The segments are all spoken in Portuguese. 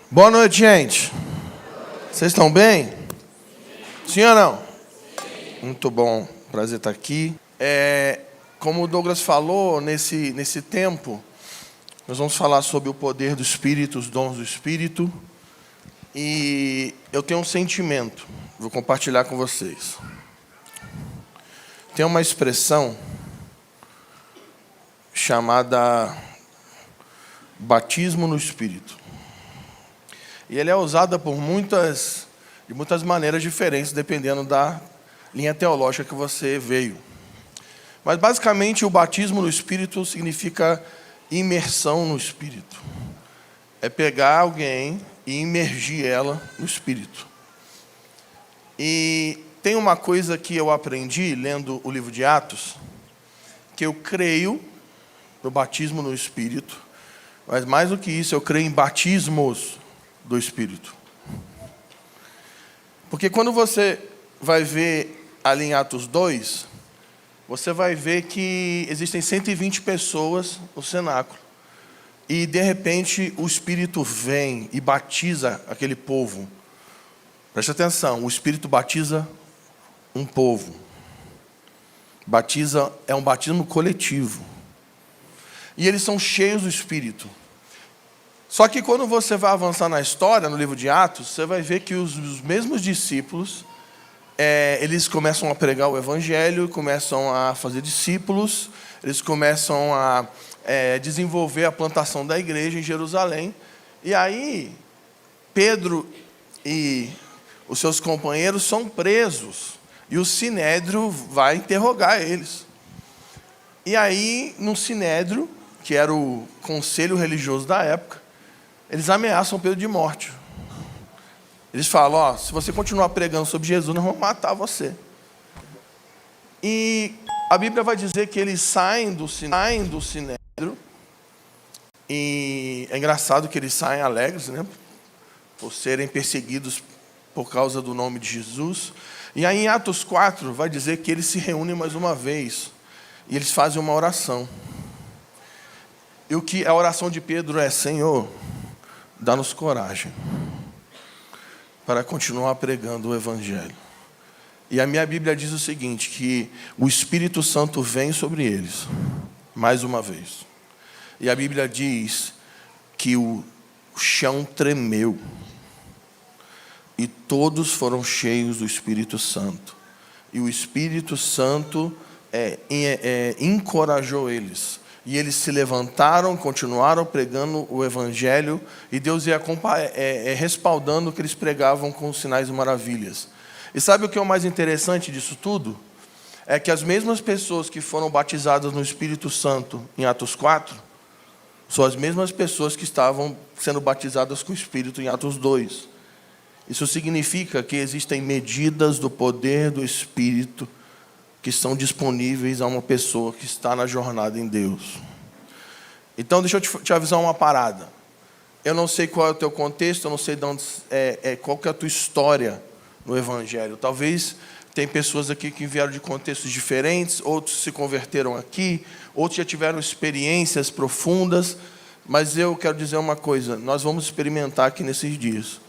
Boa noite, gente. Vocês estão bem? Sim ou não? Muito bom. Prazer estar aqui. Como o Douglas falou, nesse tempo, nós vamos falar sobre o poder do Espírito, os dons do Espírito. E eu tenho um sentimento, vou compartilhar com vocês. Tem uma expressão chamada batismo no Espírito. E ele é usado de muitas maneiras diferentes, dependendo da linha teológica que você veio. Mas, basicamente, o batismo no Espírito significa imersão no Espírito. É pegar alguém e imergir ela no Espírito. E tem uma coisa que eu aprendi lendo o livro de Atos, que eu creio no batismo no Espírito, mas mais do que isso, eu creio em batismos do Espírito. Porque quando você vai ver ali em Atos 2, você vai ver que existem 120 pessoas no cenáculo. E, de repente, o Espírito vem e batiza aquele povo. Preste atenção, o Espírito batiza um povo. É um batismo coletivo. E eles são cheios do Espírito. Só que quando você vai avançar na história, no livro de Atos, você vai ver que os mesmos discípulos, eles começam a pregar o Evangelho, começam a fazer discípulos, eles começam a desenvolver a plantação da igreja em Jerusalém. E aí, Pedro e os seus companheiros são presos, e o Sinédrio vai interrogar eles. E aí, no Sinédrio, que era o conselho religioso da época, eles ameaçam Pedro de morte. Eles falam, se você continuar pregando sobre Jesus, nós vamos matar você. E a Bíblia vai dizer que eles saem do Sinédrio, e é engraçado que eles saem alegres, né? Por serem perseguidos por causa do nome de Jesus. E aí em Atos 4 vai dizer que eles se reúnem mais uma vez, e eles fazem uma oração. E o que a oração de Pedro é: Senhor, dá-nos coragem para continuar pregando o Evangelho. E a minha Bíblia diz o seguinte, que o Espírito Santo vem sobre eles, mais uma vez. E a Bíblia diz que o chão tremeu, e todos foram cheios do Espírito Santo. E o Espírito Santo encorajou eles. E eles se levantaram, continuaram pregando o Evangelho, e Deus ia respaldando o que eles pregavam com sinais e maravilhas. E sabe o que é o mais interessante disso tudo? É que as mesmas pessoas que foram batizadas no Espírito Santo em Atos 4, são as mesmas pessoas que estavam sendo batizadas com o Espírito em Atos 2. Isso significa que existem medidas do poder do Espírito que são disponíveis a uma pessoa que está na jornada em Deus. Então, deixa eu te avisar uma parada. Eu não sei qual é o teu contexto, eu não sei de onde, qual que é a tua história no Evangelho. Talvez tem pessoas aqui que vieram de contextos diferentes, outros se converteram aqui, outros já tiveram experiências profundas, mas eu quero dizer uma coisa, nós vamos experimentar aqui nesses dias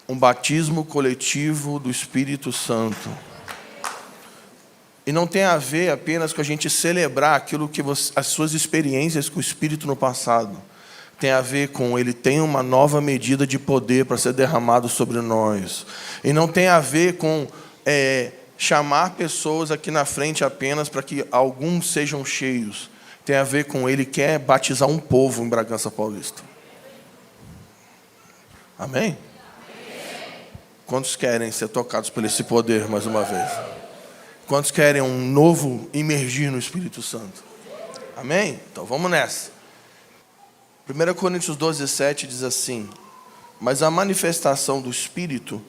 um batismo coletivo do Espírito Santo. E não tem a ver apenas com a gente celebrar aquilo que as suas experiências com o Espírito no passado. Tem a ver com ele tem uma nova medida de poder para ser derramado sobre nós. E não tem a ver com chamar pessoas aqui na frente apenas para que alguns sejam cheios. Tem a ver com ele quer batizar um povo em Bragança Paulista. Amém? Quantos querem ser tocados por esse poder mais uma vez? Quantos querem um novo imergir no Espírito Santo? Amém? Então vamos nessa. 1 Coríntios 12:7 diz assim: mas a manifestação do Espírito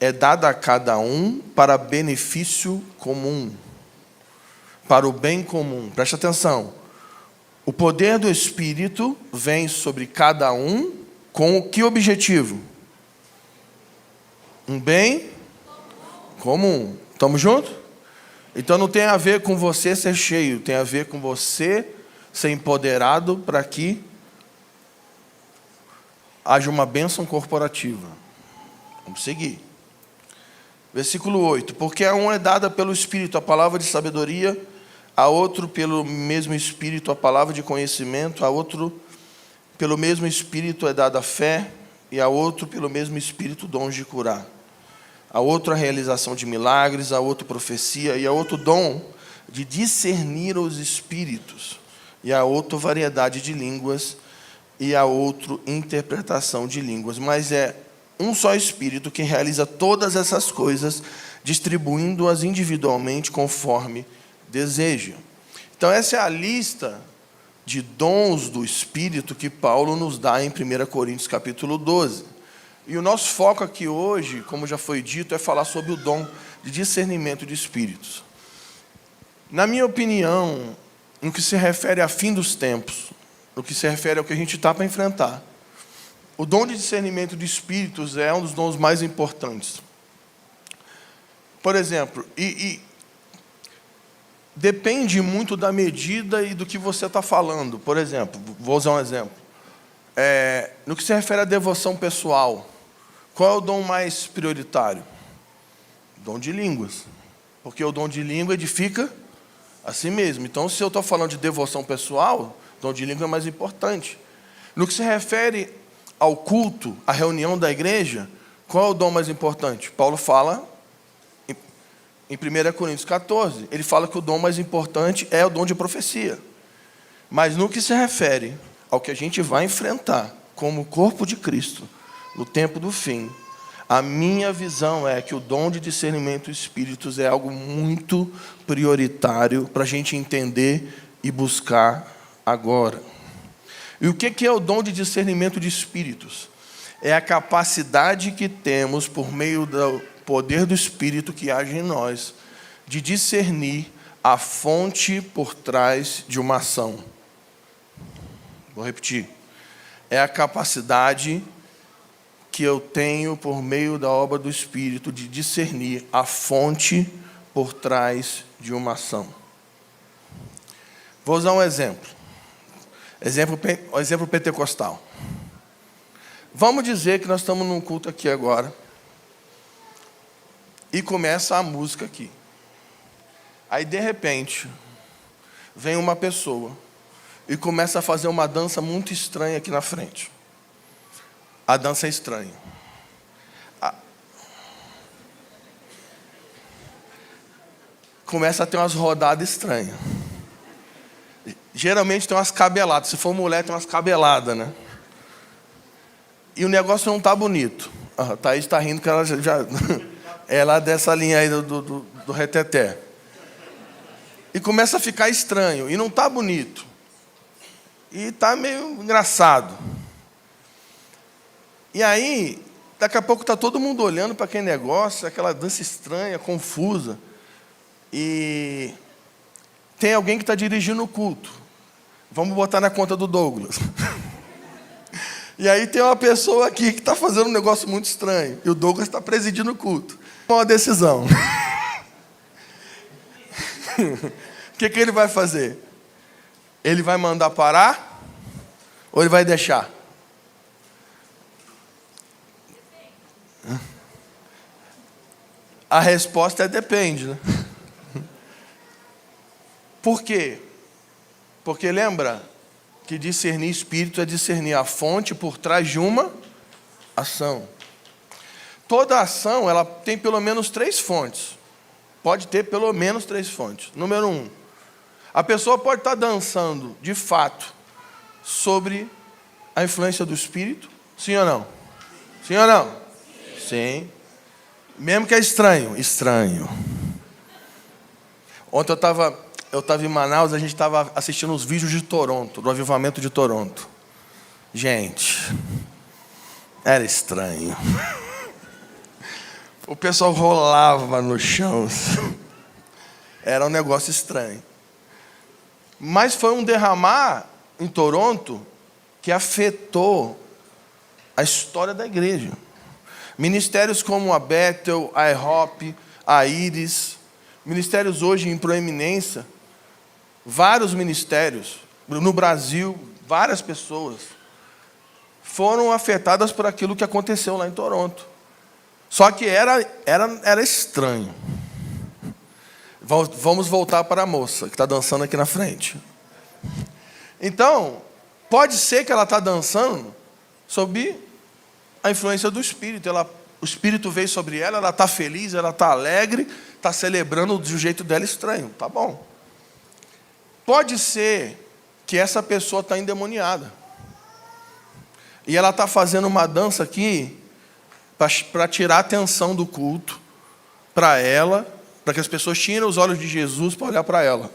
é dada a cada um para benefício comum, para o bem comum. Preste atenção. O poder do Espírito vem sobre cada um com que objetivo? Um bem comum. Estamos juntos? Então não tem a ver com você ser cheio, tem a ver com você ser empoderado para que haja uma bênção corporativa. Vamos seguir. Versículo 8. Porque a um é dada pelo Espírito a palavra de sabedoria, a outro pelo mesmo Espírito a palavra de conhecimento, a outro pelo mesmo Espírito é dada a fé, e a outro pelo mesmo Espírito dons de curar. A outro a realização de milagres, a outro profecia, e a outro dom de discernir os espíritos, e a outro variedade de línguas, e a outro interpretação de línguas. Mas é um só Espírito que realiza todas essas coisas, distribuindo-as individualmente conforme deseja. Então essa é a lista de dons do Espírito que Paulo nos dá em 1 Coríntios capítulo 12. E o nosso foco aqui hoje, como já foi dito, é falar sobre o dom de discernimento de espíritos. Na minha opinião, no que se refere a fim dos tempos, no que se refere ao que a gente está para enfrentar, o dom de discernimento de espíritos é um dos dons mais importantes. Por exemplo, depende muito da medida e do que você está falando. Por exemplo, vou usar um exemplo. No que se refere à devoção pessoal, qual é o dom mais prioritário? O dom de línguas. Porque o dom de língua edifica a si mesmo. Então, se eu estou falando de devoção pessoal, o dom de língua é mais importante. No que se refere ao culto, à reunião da igreja, qual é o dom mais importante? Paulo fala em 1 Coríntios 14, ele fala que o dom mais importante é o dom de profecia. Mas no que se refere ao que a gente vai enfrentar como corpo de Cristo, no tempo do fim, a minha visão é que o dom de discernimento de espíritos é algo muito prioritário para a gente entender e buscar agora. E o que é o dom de discernimento de espíritos? É a capacidade que temos, por meio do poder do Espírito que age em nós, de discernir a fonte por trás de uma ação. Vou repetir. É a capacidade que eu tenho, por meio da obra do Espírito, de discernir a fonte por trás de uma ação. Vou usar um exemplo. Exemplo pentecostal. Vamos dizer que nós estamos num culto aqui agora, e começa a música aqui. Aí, de repente, vem uma pessoa e começa a fazer uma dança muito estranha aqui na frente. A dança é estranha. Começa a ter umas rodadas estranhas. Geralmente tem umas cabeladas. Se for mulher, tem umas cabeladas, né? E o negócio não está bonito. A Thaís está rindo que ela já é lá dessa linha aí do reteté. E começa a ficar estranho. E não está bonito. E está meio engraçado. E aí, daqui a pouco está todo mundo olhando para aquele negócio, aquela dança estranha, confusa. E tem alguém que está dirigindo o culto. Vamos botar na conta do Douglas. E aí tem uma pessoa aqui que está fazendo um negócio muito estranho. E o Douglas está presidindo o culto. Qual a decisão? O que ele vai fazer? Ele vai mandar parar? Ou ele vai deixar? A resposta é depende, né? Por quê? Porque lembra que discernir espírito é discernir a fonte por trás de uma ação. Toda ação, ela tem pelo menos 3 fontes. Pode ter pelo menos 3 fontes. Número 1, a pessoa pode estar dançando, de fato, sobre a influência do espírito. Sim ou não? Sim ou não? Sim. Mesmo que é estranho. Estranho. Ontem eu estava em Manaus, a gente estava assistindo os vídeos de Toronto, do avivamento de Toronto. Gente, era estranho. O pessoal rolava no chão. Era um negócio estranho. Mas foi um derramar em Toronto que afetou a história da igreja. Ministérios como a Bethel, a IHOP, a Iris, ministérios hoje em proeminência, vários ministérios, no Brasil, várias pessoas foram afetadas por aquilo que aconteceu lá em Toronto. Só que era estranho. Vamos voltar para a moça que está dançando aqui na frente. Então, pode ser que ela está dançando sob a influência do Espírito. O Espírito veio sobre ela, ela está feliz, ela está alegre, está celebrando do jeito dela estranho. Tá bom. Pode ser que essa pessoa está endemoniada. E ela está fazendo uma dança aqui para tirar a atenção do culto para ela, para que as pessoas tirem os olhos de Jesus para olhar para ela.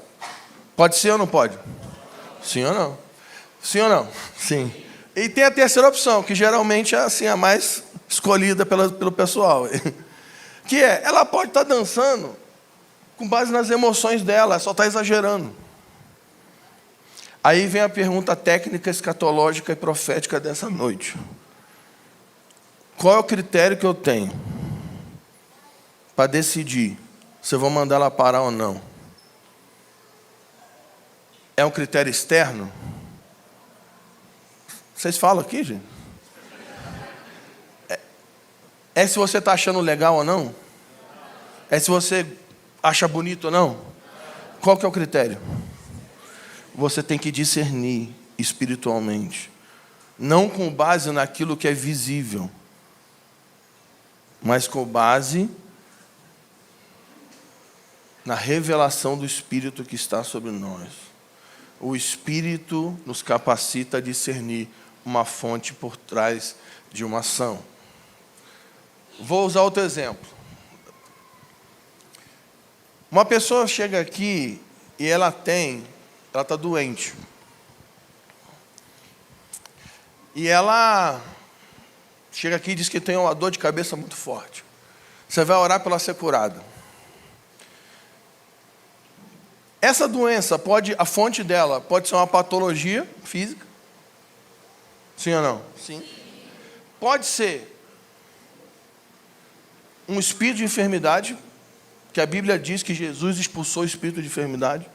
Pode ser ou não pode? Sim ou não? Sim ou não? Sim. E tem a terceira opção, que geralmente é assim, a mais escolhida pelo pessoal. Que é, ela pode estar dançando com base nas emoções dela, só está exagerando. Aí vem a pergunta técnica, escatológica e profética dessa noite. Qual é o critério que eu tenho para decidir se eu vou mandar ela parar ou não? É um critério externo? Vocês falam aqui, gente? É se você está achando legal ou não? É se você acha bonito ou não? Qual que é o critério? Você tem que discernir espiritualmente. Não com base naquilo que é visível, mas com base na revelação do Espírito que está sobre nós. O Espírito nos capacita a discernir uma fonte por trás de uma ação. Vou usar outro exemplo. Uma pessoa chega aqui e ela está doente. E ela chega aqui e diz que tem uma dor de cabeça muito forte. Você vai orar para ela ser curada. Essa doença a fonte dela pode ser uma patologia física? Sim ou não? Sim. Pode ser um espírito de enfermidade, que a Bíblia diz que Jesus expulsou o espírito de enfermidade.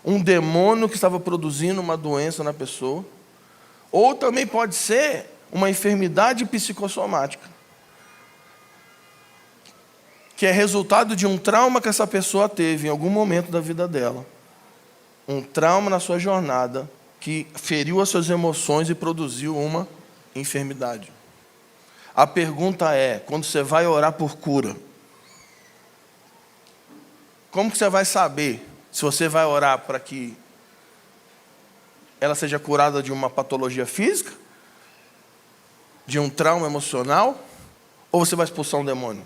Um demônio que estava produzindo uma doença na pessoa. Ou também pode ser uma enfermidade psicossomática, que é resultado de um trauma que essa pessoa teve em algum momento da vida dela. Um trauma na sua jornada que feriu as suas emoções e produziu uma enfermidade. A pergunta é, quando você vai orar por cura, como que você vai saber se você vai orar para que ela seja curada de uma patologia física, de um trauma emocional, ou você vai expulsar um demônio?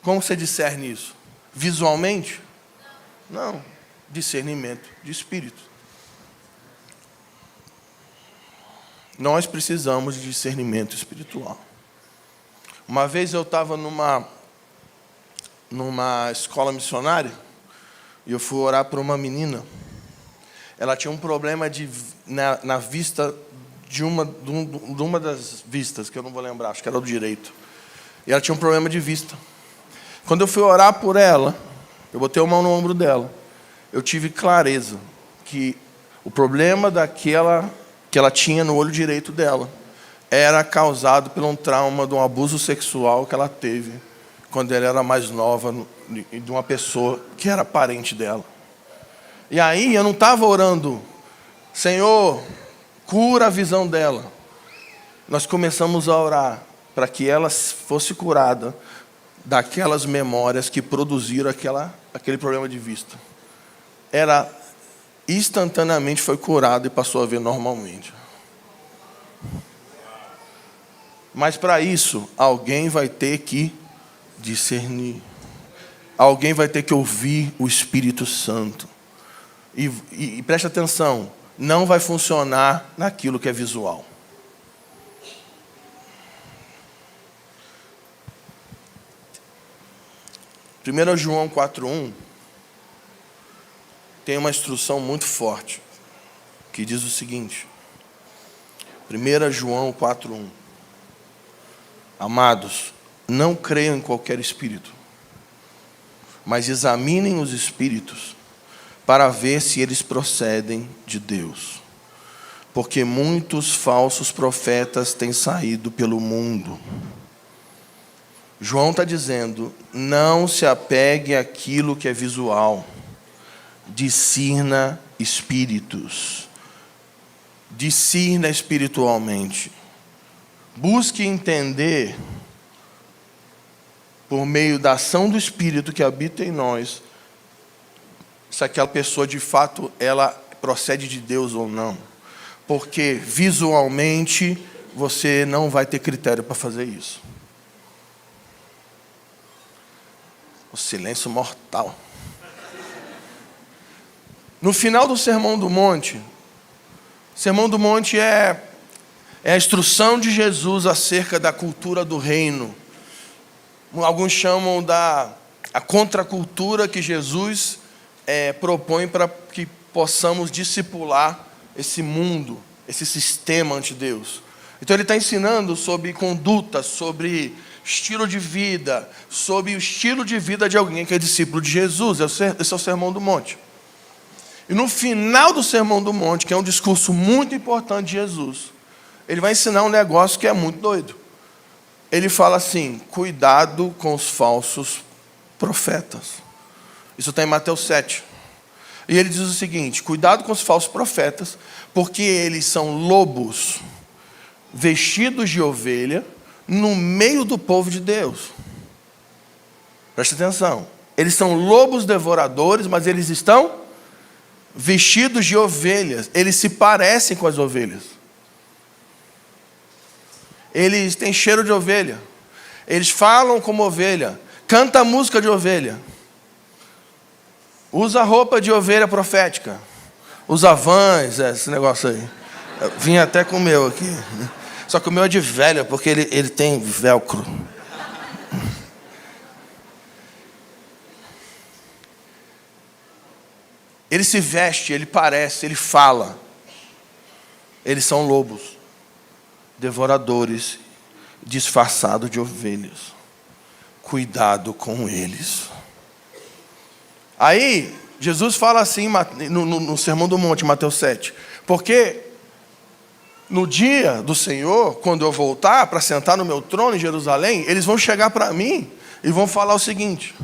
Como você discerne isso? Visualmente? Não. Discernimento de espírito. Nós precisamos de discernimento espiritual. Uma vez eu estava numa escola missionária e eu fui orar para uma menina. Ela tinha um problema na vista de uma das vistas, que eu não vou lembrar, acho que era do direito. E ela tinha um problema de vista. Quando eu fui orar por ela, eu botei a mão no ombro dela. Eu tive clareza que o problema que ela tinha no olho direito dela era causado por um trauma de um abuso sexual que ela teve quando ela era mais nova, de uma pessoa que era parente dela. E aí eu não estava orando, Senhor, cura a visão dela. Nós começamos a orar para que ela fosse curada daquelas memórias que produziram aquele problema de vista. Ela instantaneamente foi curada e passou a ver normalmente. Mas para isso, alguém vai ter que discernir. Alguém vai ter que ouvir o Espírito Santo. E preste atenção, não vai funcionar naquilo que é visual. Primeiro João 4:1 tem uma instrução muito forte, que diz o seguinte. 1 João 4:1. Amados, não creiam em qualquer espírito, mas examinem os espíritos para ver se eles procedem de Deus. porque muitos falsos profetas têm saído pelo mundo. João está dizendo, não se apegue àquilo que é visual. Discirna espíritos. Discirna espiritualmente. Busque entender, por meio da ação do Espírito que habita em nós, se aquela pessoa de fato ela procede de Deus ou não. Porque visualmente você não vai ter critério para fazer isso. O silêncio mortal. No final do Sermão do Monte, o Sermão do Monte é a instrução de Jesus acerca da cultura do reino. Alguns chamam a contracultura que Jesus propõe para que possamos discipular esse mundo, esse sistema ante Deus. Então ele está ensinando sobre conduta, sobre estilo de vida, sobre o estilo de vida de alguém que é discípulo de Jesus. Esse é o Sermão do Monte. E no final do Sermão do Monte, que é um discurso muito importante de Jesus, ele vai ensinar um negócio que é muito doido. Ele fala assim, cuidado com os falsos profetas. Isso está em Mateus 7. E ele diz o seguinte, cuidado com os falsos profetas, porque eles são lobos vestidos de ovelha no meio do povo de Deus. Preste atenção. Eles são lobos devoradores, mas eles estão vestidos de ovelhas. Eles se parecem com as ovelhas. Eles têm cheiro de ovelha. Eles falam como ovelha. Canta música de ovelha. Usa roupa de ovelha profética. Usa vans, esse negócio aí. Eu vim até com o meu aqui. Só que o meu é de velha, porque ele tem velcro. Ele se veste, ele parece, ele fala. Eles são lobos, devoradores, disfarçados de ovelhas. Cuidado com eles. Aí, Jesus fala assim no Sermão do Monte, Mateus 7. Porque no dia do Senhor, quando eu voltar para sentar no meu trono em Jerusalém, eles vão chegar para mim e vão falar o seguinte: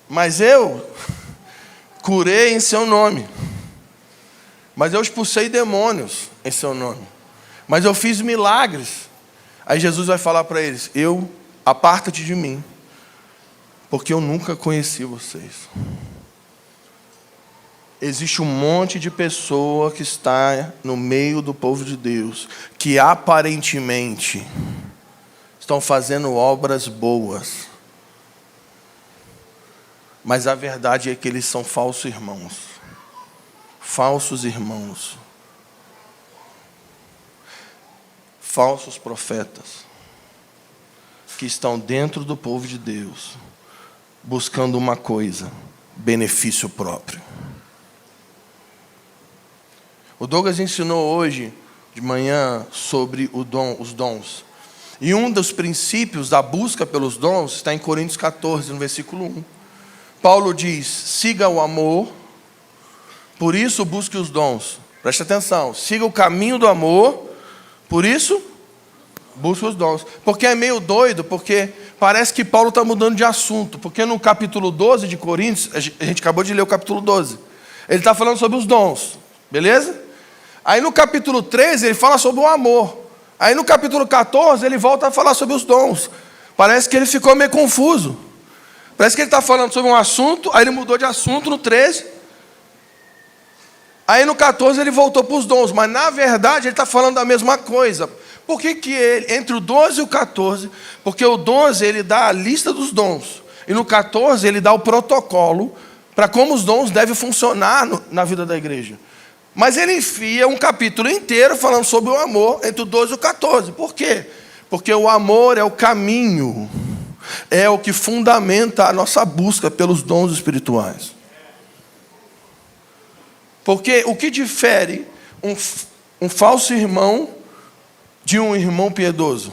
mas eu curei em seu nome, mas eu expulsei demônios em seu nome, mas eu fiz milagres. Aí Jesus vai falar para eles: aparta-te de mim, porque eu nunca conheci vocês. Existe um monte de pessoa que está no meio do povo de Deus, que aparentemente estão fazendo obras boas, mas a verdade é que eles são falsos irmãos. Falsos irmãos. Falsos profetas. Que estão dentro do povo de Deus, buscando uma coisa: benefício próprio. O Douglas ensinou hoje de manhã sobre os dons. E um dos princípios da busca pelos dons está em Coríntios 14, no versículo 1. Paulo diz: siga o amor, por isso busque os dons. Preste atenção, siga o caminho do amor, por isso busque os dons. Porque é meio doido, porque parece que Paulo está mudando de assunto. Porque no capítulo 12 de Coríntios, a gente acabou de ler o capítulo 12, ele está falando sobre os dons, beleza? Aí no capítulo 13 ele fala sobre o amor. Aí no capítulo 14 ele volta a falar sobre os dons. Parece que ele ficou meio confuso. Parece que ele está falando sobre um assunto, aí ele mudou de assunto no 13. Aí no 14 ele voltou para os dons, mas na verdade ele está falando da mesma coisa. Por que ele, entre o 12 e o 14, porque o 12 ele dá a lista dos dons, e no 14 ele dá o protocolo para como os dons devem funcionar na vida da igreja. Mas ele enfia um capítulo inteiro falando sobre o amor entre o 12 e o 14. Por quê? Porque o amor é o caminho, é o que fundamenta a nossa busca pelos dons espirituais. Porque o que difere um falso irmão de um irmão piedoso?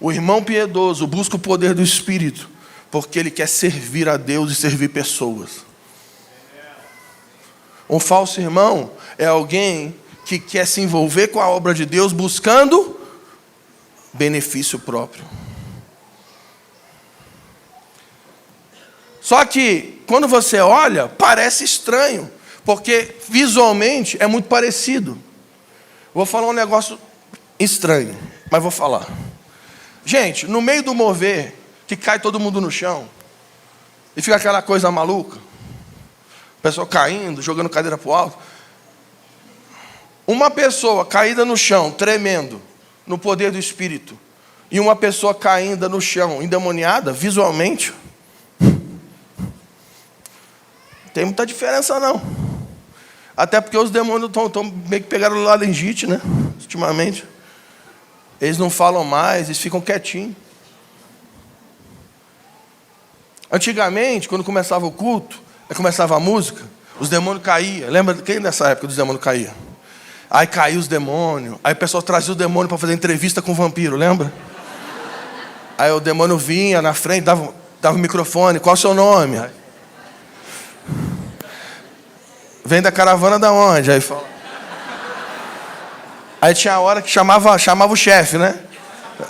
O irmão piedoso busca o poder do Espírito, porque ele quer servir a Deus e servir pessoas. Um falso irmão é alguém que quer se envolver com a obra de Deus buscando benefício próprio. Só que, quando você olha, parece estranho, porque visualmente é muito parecido. Vou falar um negócio estranho, mas vou falar. Gente, no meio do mover, que cai todo mundo no chão, e fica aquela coisa maluca, o pessoal caindo, jogando cadeira para o alto. Uma pessoa caída no chão, tremendo, no poder do Espírito, e uma pessoa caída no chão, endemoniada, visualmente, tem muita diferença não. Até porque os demônios estão meio que pegaram laringite, né? Ultimamente. Eles não falam mais, eles ficam quietinhos. Antigamente, quando começava o culto, começava a música, os demônios caíam. Lembra quem nessa época dos demônios caíam? Aí caíam os demônios. Aí o pessoal trazia o demônio para fazer entrevista com o vampiro, lembra? Aí o demônio vinha na frente, dava o microfone. Qual é o seu nome? Vem da caravana da onde? Aí fala. Aí tinha a hora que chamava o chefe, né?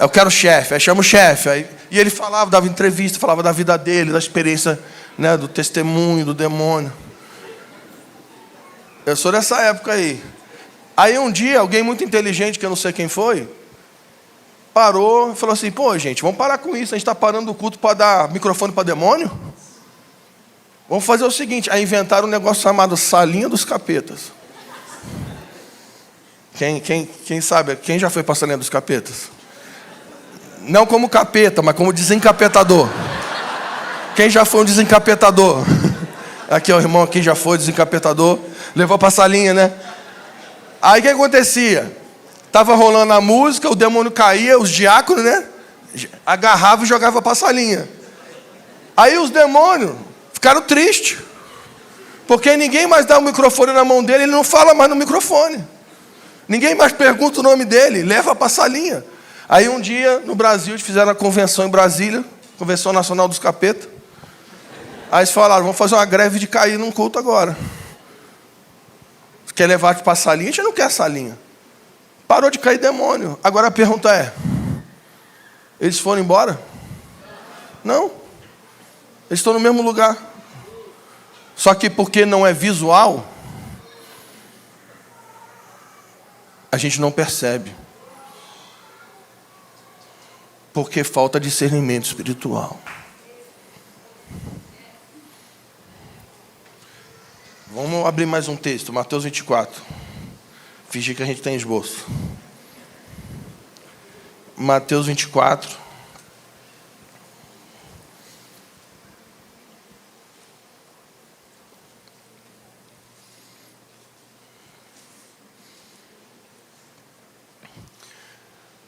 Eu quero o chefe. Aí chama o chefe. E ele falava, dava entrevista, falava da vida dele, da experiência, né, do testemunho, do demônio. Eu sou dessa época aí. Aí um dia, alguém muito inteligente, que eu não sei quem foi, parou e falou assim, pô, gente, vamos parar com isso. A gente está parando o culto para dar microfone para demônio? Vamos fazer o seguinte, aí inventaram um negócio chamado Salinha dos Capetas. Quem sabe, quem já foi para a Salinha dos Capetas? Não como capeta, mas como desencapetador. Quem já foi um desencapetador? Aqui, ó, o irmão aqui já foi desencapetador. Levou para a salinha, né? Aí o que acontecia? Estava rolando a música, o demônio caía, os diáconos, né? Agarrava e jogava para a salinha. Aí os demônios ficaram tristes, porque ninguém mais dá o microfone na mão dele, ele não fala mais no microfone. Ninguém mais pergunta o nome dele, leva para a salinha. Aí um dia, no Brasil, eles fizeram a convenção em Brasília, Convenção Nacional dos Capetas. Aí eles falaram, vamos fazer uma greve de cair num culto agora. Você quer levar para a salinha? A gente não quer salinha. Parou de cair demônio. Agora a pergunta é, eles foram embora? Não. Eles estão no mesmo lugar. Só que porque não é visual, a gente não percebe. Porque falta discernimento espiritual. Vamos abrir mais um texto, Mateus 24. Fingir que a gente tem esboço. Mateus 24.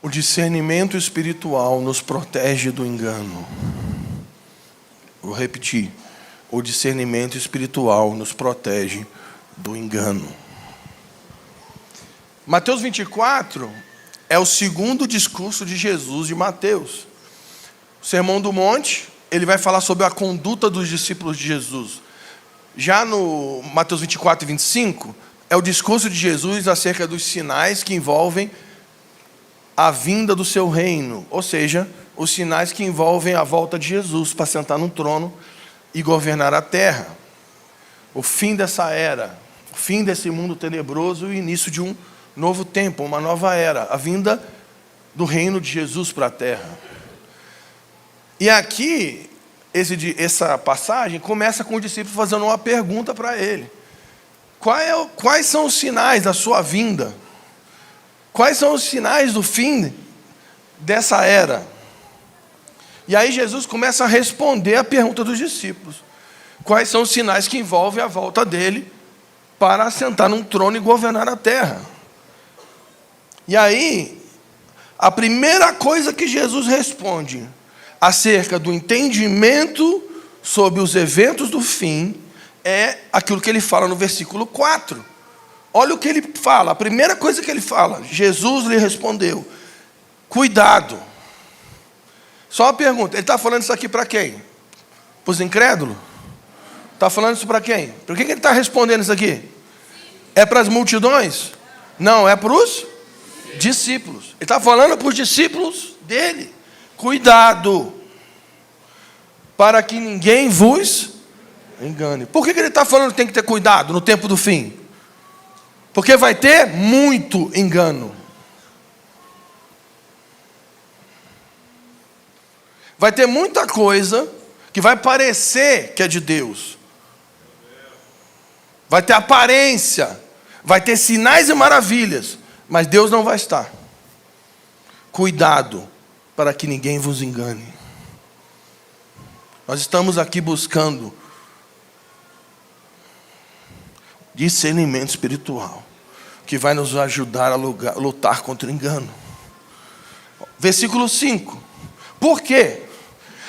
O discernimento espiritual nos protege do engano. Vou repetir. O discernimento espiritual nos protege do engano. Mateus 24 é o segundo discurso de Jesus de Mateus. O Sermão do Monte, ele vai falar sobre a conduta dos discípulos de Jesus. Já no Mateus 24 e 25, é o discurso de Jesus acerca dos sinais que envolvem a vinda do seu reino, ou seja, os sinais que envolvem a volta de Jesus para sentar no trono e governar a terra. O fim dessa era, o fim desse mundo tenebroso e o início de um novo tempo, uma nova era, a vinda do reino de Jesus para a terra. E aqui, essa passagem começa com o discípulo fazendo uma pergunta para ele. Quais são os sinais da sua vinda? Quais são os sinais do fim dessa era? E aí Jesus começa a responder a pergunta dos discípulos. Quais são os sinais que envolvem a volta dele para assentar num trono e governar a terra? E aí, a primeira coisa que Jesus responde acerca do entendimento sobre os eventos do fim é aquilo que ele fala no versículo 4. Olha o que ele fala, a primeira coisa que ele fala, Jesus lhe respondeu, cuidado. Só uma pergunta, ele está falando isso aqui para quem? Para os incrédulos? Está falando isso para quem? Por que ele está respondendo isso aqui? É para as multidões? Não, é para os discípulos. Ele está falando para os discípulos dele. Cuidado, para que ninguém vos engane. Por que ele está falando que tem que ter cuidado no tempo do fim? Porque vai ter muito engano. Vai ter muita coisa que vai parecer que é de Deus. Vai ter aparência, vai ter sinais e maravilhas, mas Deus não vai estar. Cuidado para que ninguém vos engane. Nós estamos aqui buscando discernimento espiritual, que vai nos ajudar a lutar contra o engano. Versículo 5. Por quê?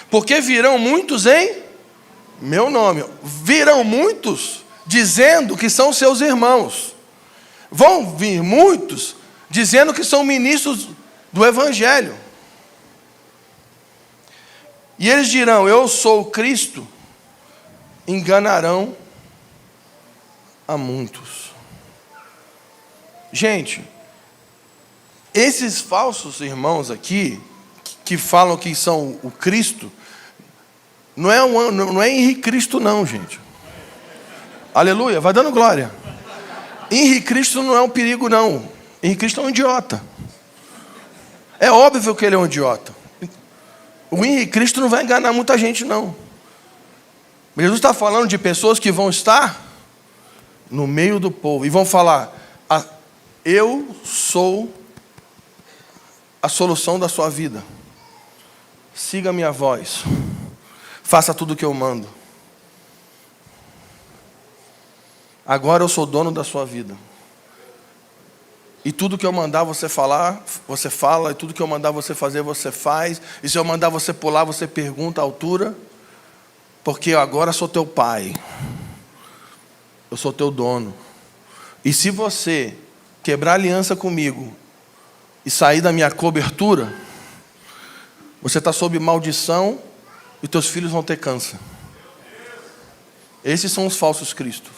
Porque virão muitos em meu nome. Virão muitos dizendo que são seus irmãos. Vão vir muitos dizendo que são ministros do Evangelho. E eles dirão, eu sou o Cristo. Enganarão a muitos. Gente, esses falsos irmãos aqui, que falam que são o Cristo, não é Henrique Cristo não, gente. Aleluia, vai dando glória. Henrique Cristo não é um perigo não. Henrique Cristo é um idiota. É óbvio que ele é um idiota. O Henrique Cristo não vai enganar muita gente não. Jesus está falando de pessoas que vão estar no meio do povo e vão falar, eu sou a solução da sua vida. Siga a minha voz. Faça tudo o que eu mando. Agora eu sou dono da sua vida. E tudo que eu mandar você falar, você fala. E tudo que eu mandar você fazer, você faz. E se eu mandar você pular, você pergunta a altura. Porque eu agora sou teu pai. Eu sou teu dono. E se você quebrar aliança comigo e sair da minha cobertura, você está sob maldição e teus filhos vão ter câncer. Esses são os falsos cristos.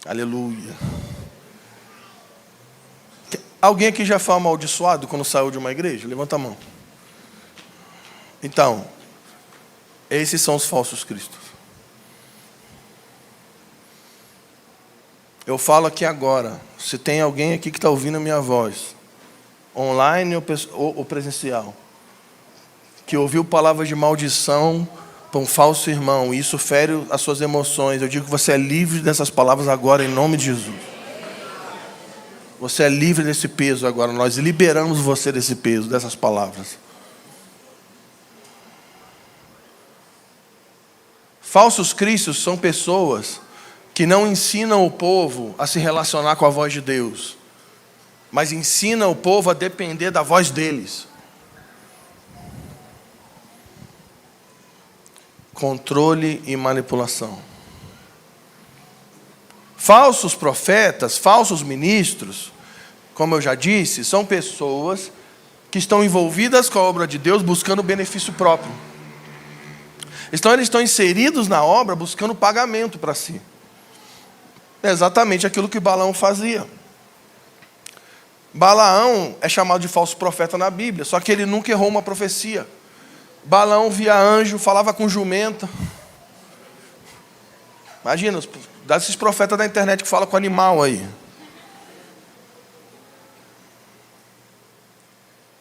Aleluia. Alguém aqui já foi amaldiçoado quando saiu de uma igreja? Levanta a mão. Então, esses são os falsos cristos. Eu falo aqui agora, se tem alguém aqui que está ouvindo a minha voz, online ou presencial, que ouviu palavras de maldição para um falso irmão, e isso fere as suas emoções, eu digo que você é livre dessas palavras agora, em nome de Jesus. Você é livre desse peso agora, nós liberamos você desse peso, dessas palavras. Falsos cristos são pessoas que não ensinam o povo a se relacionar com a voz de Deus, mas ensinam o povo a depender da voz deles. Controle e manipulação. Falsos profetas, falsos ministros, como eu já disse, são pessoas que estão envolvidas com a obra de Deus buscando benefício próprio. Então eles estão inseridos na obra buscando pagamento para si. É exatamente aquilo que Balaão fazia. Balaão é chamado de falso profeta na Bíblia, só que ele nunca errou uma profecia. Balaão via anjo, falava com jumenta. Imagina, desses profetas da internet que falam com animal aí.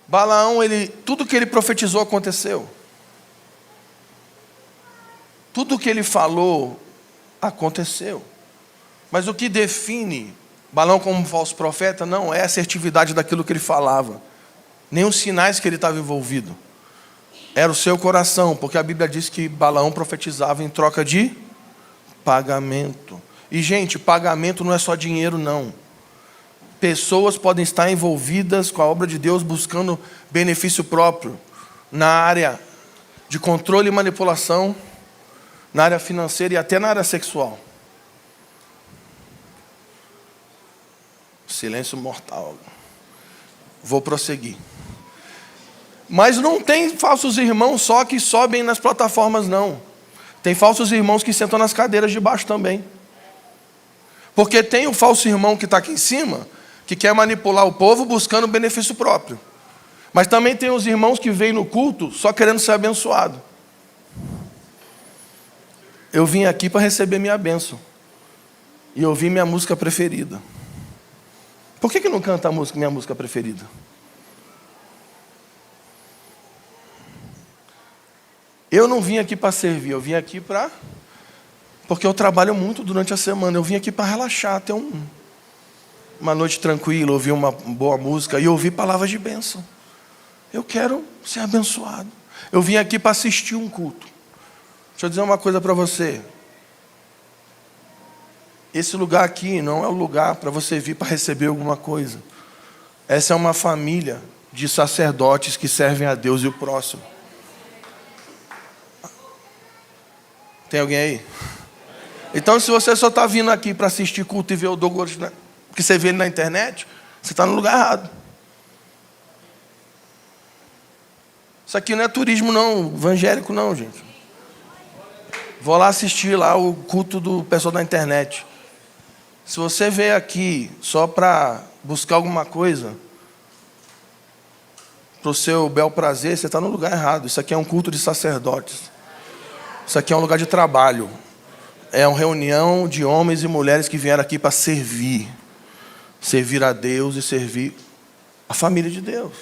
Balaão, tudo que ele profetizou aconteceu. Tudo que ele falou aconteceu. Mas o que define Balaão como um falso profeta não é a assertividade daquilo que ele falava, nem os sinais que ele estava envolvido. Era o seu coração, porque a Bíblia diz que Balaão profetizava em troca de pagamento. E, gente, pagamento não é só dinheiro, não. Pessoas podem estar envolvidas com a obra de Deus buscando benefício próprio na área de controle e manipulação, na área financeira e até na área sexual. Silêncio mortal. Vou prosseguir. Mas não tem falsos irmãos só que sobem nas plataformas, não. Tem falsos irmãos que sentam nas cadeiras de baixo também. Porque tem o falso irmão que está aqui em cima, que quer manipular o povo buscando benefício próprio. Mas também tem os irmãos que vêm no culto só querendo ser abençoado. Eu vim aqui para receber minha bênção. E ouvir minha música preferida. Por que não canta a música, minha música preferida? Eu não vim aqui para servir, eu vim aqui para... Porque eu trabalho muito durante a semana. Eu vim aqui para relaxar, ter uma noite tranquila, ouvir uma boa música e ouvir palavras de bênção. Eu quero ser abençoado. Eu vim aqui para assistir um culto. Deixa eu dizer uma coisa para você. Esse lugar aqui não é o lugar para você vir para receber alguma coisa. Essa é uma família de sacerdotes que servem a Deus e o próximo. Tem alguém aí? Então, se você só está vindo aqui para assistir culto e ver o Douglas, né, porque você vê ele na internet, você está no lugar errado. Isso aqui não é turismo não, evangélico não, gente. Vou lá assistir lá o culto do pessoal da internet. Se você veio aqui só para buscar alguma coisa, para o seu bel prazer, você está no lugar errado. Isso aqui é um culto de sacerdotes. Isso aqui é um lugar de trabalho. É uma reunião de homens e mulheres que vieram aqui para servir. Servir a Deus e servir a família de Deus.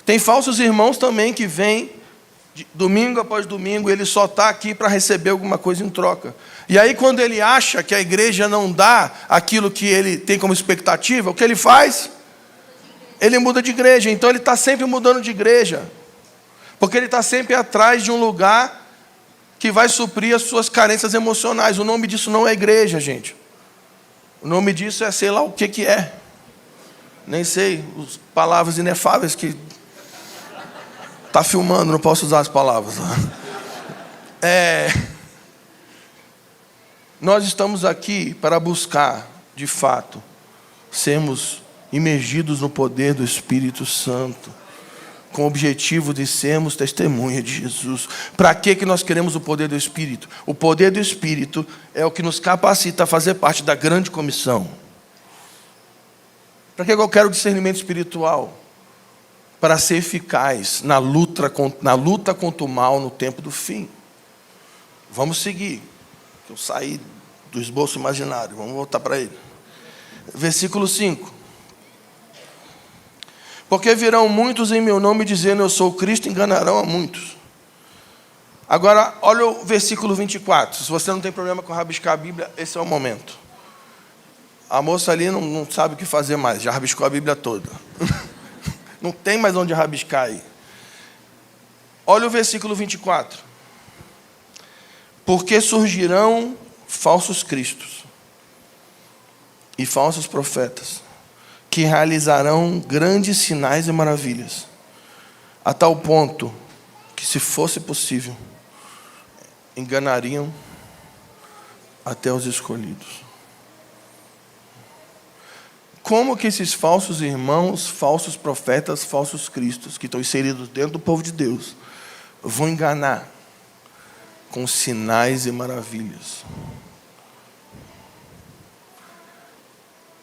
Tem falsos irmãos também que vêm domingo após domingo, ele só está aqui para receber alguma coisa em troca. E aí quando ele acha que a igreja não dá aquilo que ele tem como expectativa, o que ele faz? Ele muda de igreja. Então ele está sempre mudando de igreja. Porque ele está sempre atrás de um lugar que vai suprir as suas carências emocionais. O nome disso não é igreja, gente. O nome disso é sei lá o que é. Nem sei, as palavras inefáveis que... Está filmando, não posso usar as palavras. Nós estamos aqui para buscar, de fato, sermos imergidos no poder do Espírito Santo, com o objetivo de sermos testemunha de Jesus. Para que nós queremos o poder do Espírito? O poder do Espírito é o que nos capacita a fazer parte da grande comissão. Para que eu quero discernimento espiritual? Para ser eficaz na luta contra o mal no tempo do fim. Vamos seguir. Eu saí do esboço imaginário, vamos voltar para ele. Versículo 5. Porque virão muitos em meu nome dizendo eu sou Cristo, enganarão a muitos. Agora, olha o versículo 24. Se você não tem problema com rabiscar a Bíblia, esse é o momento. A moça ali não sabe o que fazer mais, já rabiscou a Bíblia toda. Não tem mais onde rabiscar aí. Olha o versículo 24. Porque surgirão falsos cristos e falsos profetas, que realizarão grandes sinais e maravilhas, a tal ponto que, se fosse possível, enganariam até os escolhidos. Como que esses falsos irmãos, falsos profetas, falsos cristos, que estão inseridos dentro do povo de Deus, vão enganar com sinais e maravilhas?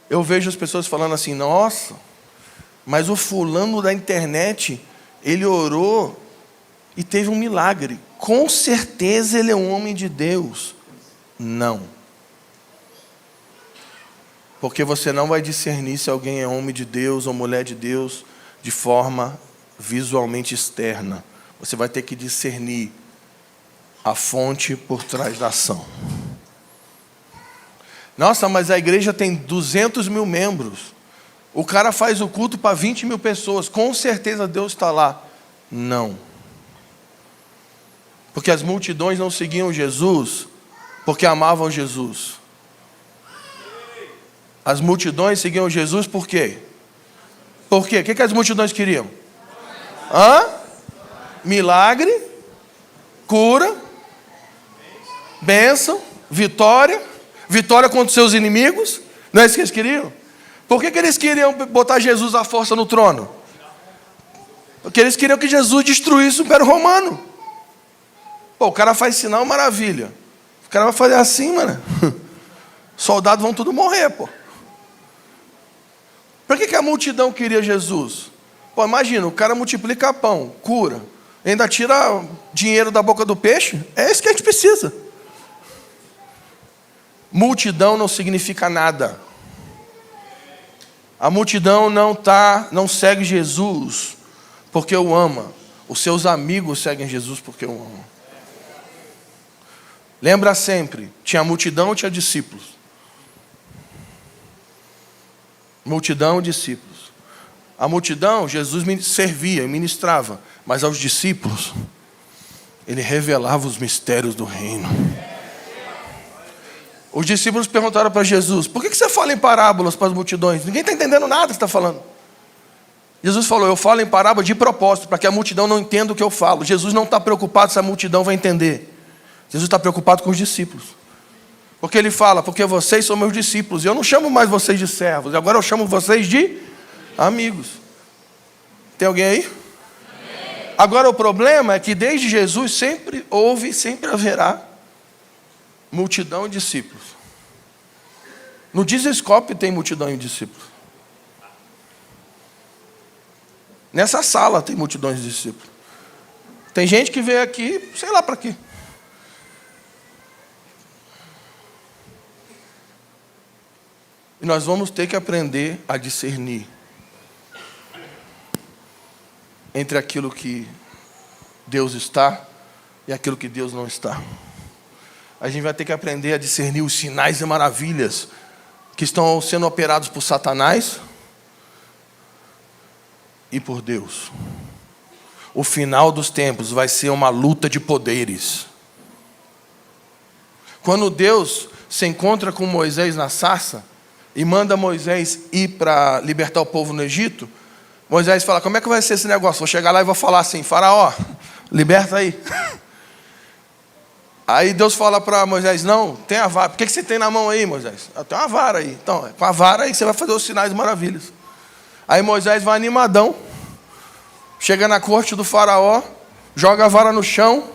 Eu vejo as pessoas falando assim, nossa, mas o fulano da internet, ele orou e teve um milagre. Com certeza ele é um homem de Deus. Não. Porque você não vai discernir se alguém é homem de Deus ou mulher de Deus de forma visualmente externa. Você vai ter que discernir a fonte por trás da ação. Nossa, mas a igreja tem 200 mil membros. O cara faz o culto para 20 mil pessoas. Com certeza Deus está lá. Não. Porque as multidões não seguiam Jesus porque amavam Jesus. As multidões seguiam Jesus por quê? Por quê? O que as multidões queriam? Milagre, cura, bênção, vitória. Vitória contra seus inimigos. Não é isso que eles queriam? Por que eles queriam botar Jesus à força no trono? Porque eles queriam que Jesus destruísse o Império Romano. Pô, o cara faz sinal, maravilha. O cara vai fazer assim, mano. Soldados vão tudo morrer, pô. Por que a multidão queria Jesus? Pô, imagina, o cara multiplica pão, cura, ainda tira dinheiro da boca do peixe. É isso que a gente precisa. Multidão não significa nada. A multidão não segue Jesus porque o ama. Os seus amigos seguem Jesus porque o amam. Lembra sempre, tinha multidão e tinha discípulos. Multidão e discípulos. A multidão, Jesus servia e ministrava, mas aos discípulos, ele revelava os mistérios do reino. Os discípulos perguntaram para Jesus: por que você fala em parábolas para as multidões? Ninguém está entendendo nada que você está falando. Jesus falou: eu falo em parábola de propósito, para que a multidão não entenda o que eu falo. Jesus não está preocupado se a multidão vai entender. Jesus está preocupado com os discípulos. Porque ele fala: porque vocês são meus discípulos. E eu não chamo mais vocês de servos, agora eu chamo vocês de amigos. Tem alguém aí? Amém. Agora o problema é que desde Jesus sempre houve e sempre haverá multidão e discípulos. No Dizescope tem multidão e discípulos. Nessa sala tem multidões de discípulos. Tem gente que veio aqui, sei lá para quê. E nós vamos ter que aprender a discernir entre aquilo que Deus está e aquilo que Deus não está. A gente vai ter que aprender a discernir os sinais e maravilhas que estão sendo operados por Satanás e por Deus. O final dos tempos vai ser uma luta de poderes. Quando Deus se encontra com Moisés na sarça e manda Moisés ir para libertar o povo no Egito, Moisés fala: como é que vai ser esse negócio? Vou chegar lá e vou falar assim: Faraó, liberta aí. Aí Deus fala para Moisés: não, tem a vara. Por que você tem na mão aí, Moisés? Eu tenho uma vara aí. Então, com a vara aí você vai fazer os sinais e maravilhas. Aí Moisés vai animadão, chega na corte do Faraó, joga a vara no chão,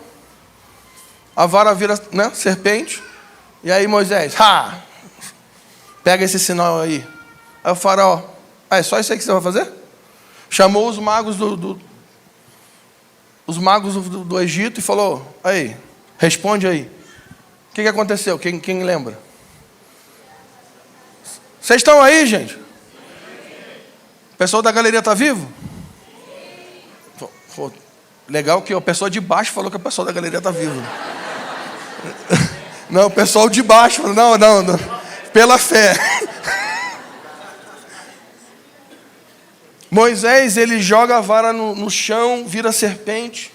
a vara vira, né, serpente. E aí Moisés: pega esse sinal aí. Aí o Faraó: é só isso aí que você vai fazer? Chamou os magos do Egito e falou: aí, responde aí. O que aconteceu? Quem lembra? Vocês estão aí, gente? O pessoal da galeria está vivo? Pô, legal que o pessoal de baixo falou que o pessoal da galeria está vivo. Não, o pessoal de baixo falou: não. Pela fé. Moisés, ele joga a vara no chão, vira serpente.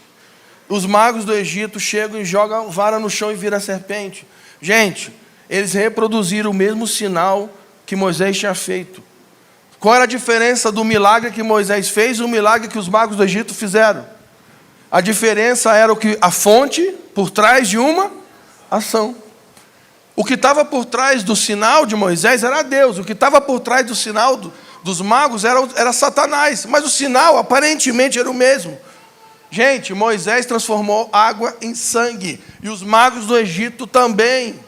Os magos do Egito chegam e jogam a vara no chão e vira serpente. Gente, eles reproduziram o mesmo sinal que Moisés tinha feito. Qual era a diferença do milagre que Moisés fez e o milagre que os magos do Egito fizeram? A diferença era a fonte por trás de uma ação. O que estava por trás do sinal de Moisés era Deus. O que estava por trás do sinal dos magos era Satanás. Mas o sinal aparentemente era o mesmo. Gente, Moisés transformou água em sangue. E os magos do Egito também.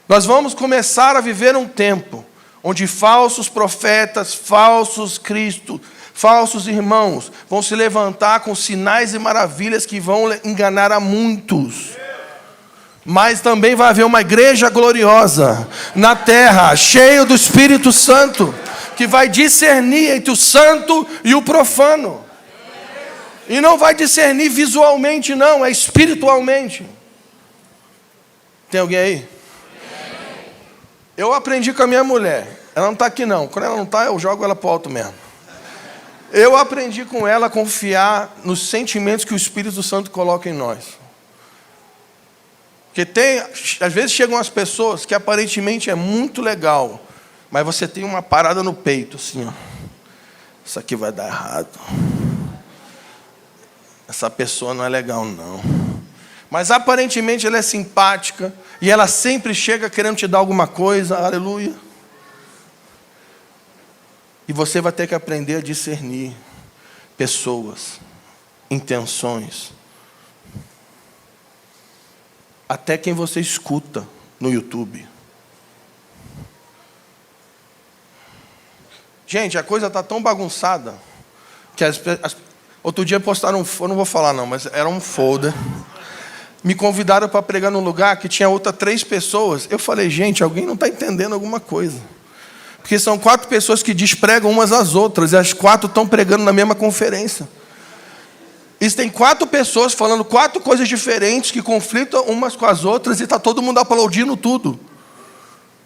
Nós vamos começar a viver um tempo onde falsos profetas, falsos Cristo, falsos irmãos vão se levantar com sinais e maravilhas que vão enganar a muitos. Mas também vai haver uma igreja gloriosa na terra, cheia do Espírito Santo, que vai discernir entre o santo e o profano. E não vai discernir visualmente, não, é espiritualmente. Tem alguém aí? Eu aprendi com a minha mulher. Ela não está aqui não. Quando ela não está, eu jogo ela para o alto mesmo. Eu aprendi com ela a confiar nos sentimentos que o Espírito Santo coloca em nós. Porque às vezes chegam as pessoas que aparentemente é muito legal, mas você tem uma parada no peito, assim, ó. Isso aqui vai dar errado. Essa pessoa não é legal, não. Mas aparentemente ela é simpática e ela sempre chega querendo te dar alguma coisa, aleluia. E você vai ter que aprender a discernir pessoas, intenções. até quem você escuta no YouTube. Gente, a coisa está tão bagunçada que outro dia postaram eu não vou falar não, mas era um folder. Me convidaram para pregar num lugar que tinha outras 3 pessoas. Eu falei, gente, alguém não está entendendo alguma coisa. Porque são 4 pessoas que despregam umas às outras, e as 4 estão pregando na mesma conferência. E tem 4 pessoas falando 4 coisas diferentes que conflitam umas com as outras, e está todo mundo aplaudindo tudo.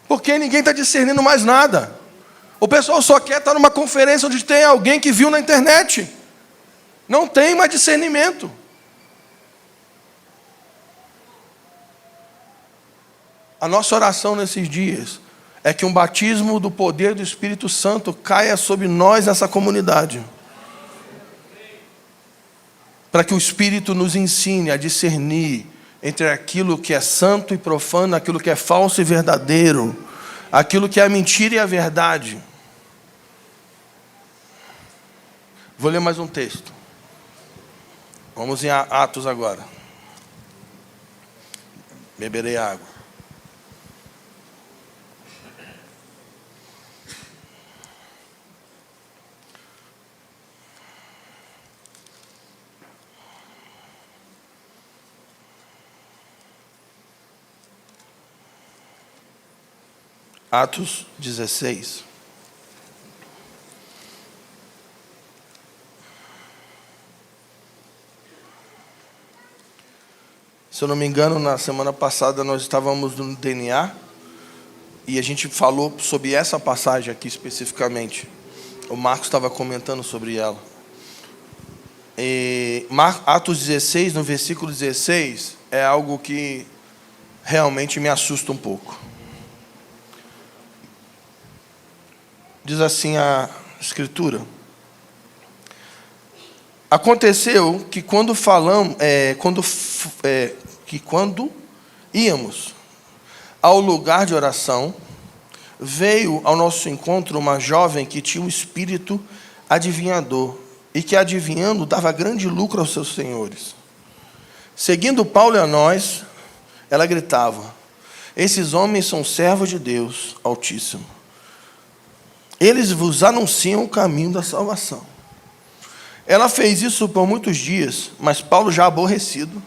Porque ninguém está discernindo mais nada. O pessoal só quer estar numa conferência onde tem alguém que viu na internet. Não tem mais discernimento. A nossa oração nesses dias é que um batismo do poder do Espírito Santo caia sobre nós nessa comunidade. Para que o Espírito nos ensine a discernir entre aquilo que é santo e profano, aquilo que é falso e verdadeiro, aquilo que é a mentira e a verdade. Vou ler mais um texto. Vamos em Atos agora. Beberei água. Atos 16. Se eu não me engano, na semana passada nós estávamos no DNA e a gente falou sobre essa passagem aqui especificamente. O Marcos estava comentando sobre ela. Atos 16, no versículo 16, é algo que realmente me assusta um pouco. Diz assim a Escritura: aconteceu que quando íamos ao lugar de oração, veio ao nosso encontro uma jovem que tinha um espírito adivinhador e que, adivinhando, dava grande lucro aos seus senhores. Seguindo Paulo e a nós, ela gritava: esses homens são servos de Deus Altíssimo. Eles vos anunciam o caminho da salvação. Ela fez isso por muitos dias, mas Paulo, já aborrecido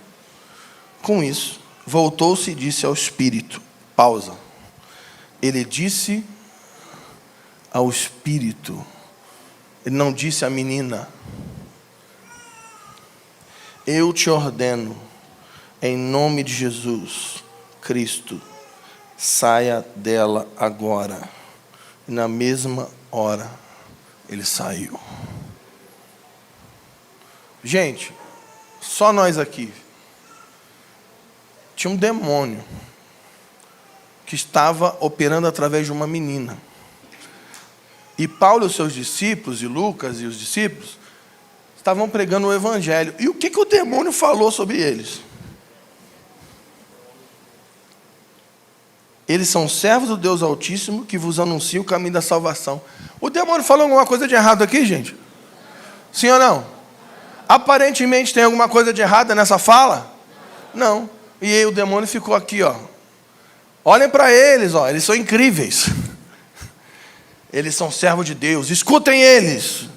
com isso, voltou-se e disse ao espírito: pausa. Ele disse ao espírito, ele não disse à menina: eu te ordeno, em nome de Jesus Cristo, saia dela agora. E na mesma hora, ele saiu. Gente, só nós aqui. Tinha um demônio que estava operando através de uma menina. E Paulo e os seus discípulos, e Lucas e os discípulos, estavam pregando o Evangelho. E o que o demônio falou sobre eles? Eles são servos do Deus Altíssimo, que vos anuncia o caminho da salvação. O demônio falou alguma coisa de errado aqui, gente? Sim ou não? Aparentemente tem alguma coisa de errada nessa fala? Não. E aí o demônio ficou aqui, ó. Olhem para eles, ó. Eles são incríveis. Eles são servos de Deus. Escutem eles.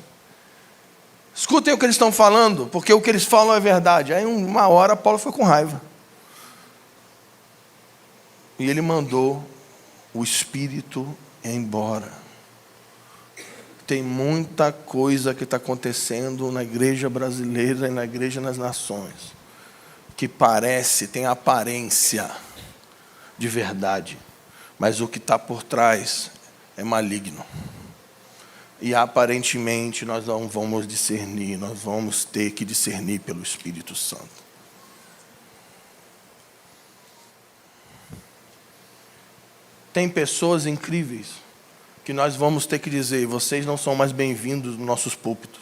Escutem o que eles estão falando, porque o que eles falam é verdade. Aí uma hora Paulo foi com raiva. E ele mandou o espírito embora. Tem muita coisa que está acontecendo na igreja brasileira e na igreja nas nações, que tem aparência de verdade, mas o que está por trás é maligno. E aparentemente nós não vamos discernir, nós vamos ter que discernir pelo Espírito Santo. Tem pessoas incríveis que nós vamos ter que dizer: vocês não são mais bem-vindos nos nossos púlpitos.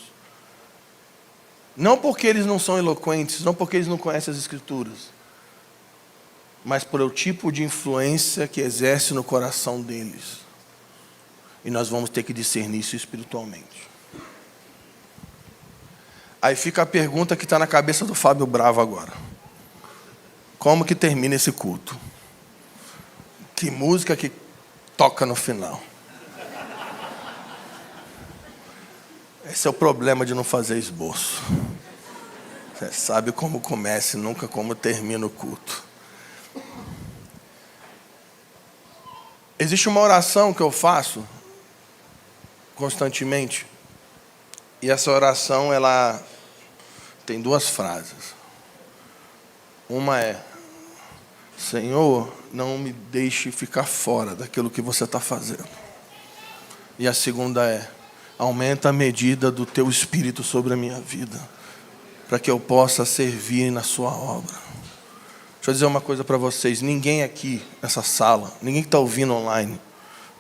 Não porque eles não são eloquentes, não porque eles não conhecem as Escrituras, mas por o tipo de influência que exerce no coração deles. E nós vamos ter que discernir isso espiritualmente. Aí fica a pergunta que está na cabeça do Fábio Bravo agora. Como que termina esse culto? Que música que toca no final? Esse é o problema de não fazer esboço. Você sabe como começa e nunca como termina o culto. Existe uma oração que eu faço constantemente. E essa oração, ela tem 2 frases. Uma é: Senhor, não me deixe ficar fora daquilo que você está fazendo. E a segunda é: aumenta a medida do teu Espírito sobre a minha vida, para que eu possa servir na sua obra. Deixa eu dizer uma coisa para vocês. Ninguém aqui nessa sala, ninguém que está ouvindo online,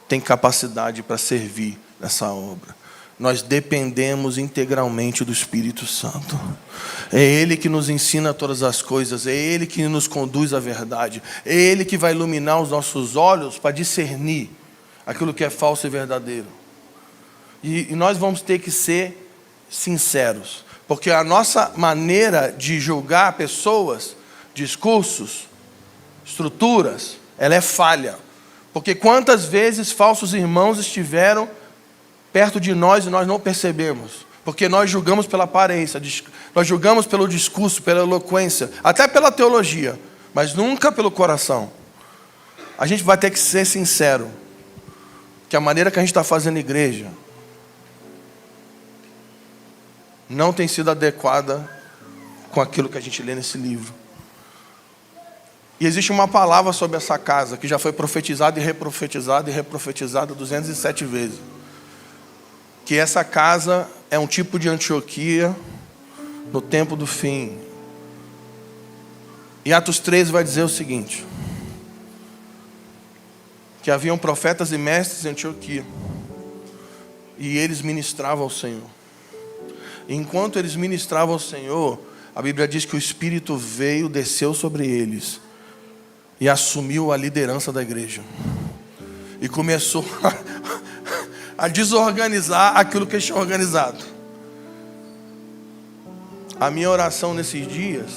tem capacidade para servir nessa obra. Nós dependemos integralmente do Espírito Santo. É Ele que nos ensina todas as coisas. É Ele que nos conduz à verdade. É Ele que vai iluminar os nossos olhos para discernir aquilo que é falso e verdadeiro. E nós vamos ter que ser sinceros. Porque a nossa maneira de julgar pessoas, discursos, estruturas, ela é falha. Porque quantas vezes falsos irmãos estiveram perto de nós e nós não percebemos. Porque nós julgamos pela aparência, nós julgamos pelo discurso, pela eloquência, até pela teologia, mas nunca pelo coração. A gente vai ter que ser sincero, que a maneira que a gente está fazendo igreja não tem sido adequada com aquilo que a gente lê nesse livro. E existe uma palavra sobre essa casa que já foi profetizada e reprofetizada 207 vezes. Que essa casa é um tipo de Antioquia no tempo do fim. E Atos 13 vai dizer o seguinte: que haviam profetas e mestres em Antioquia, e eles ministravam ao Senhor. E enquanto eles ministravam ao Senhor, a Bíblia diz que o Espírito veio, desceu sobre eles e assumiu a liderança da igreja. E começou a desorganizar aquilo que eles tinham organizado. A minha oração nesses dias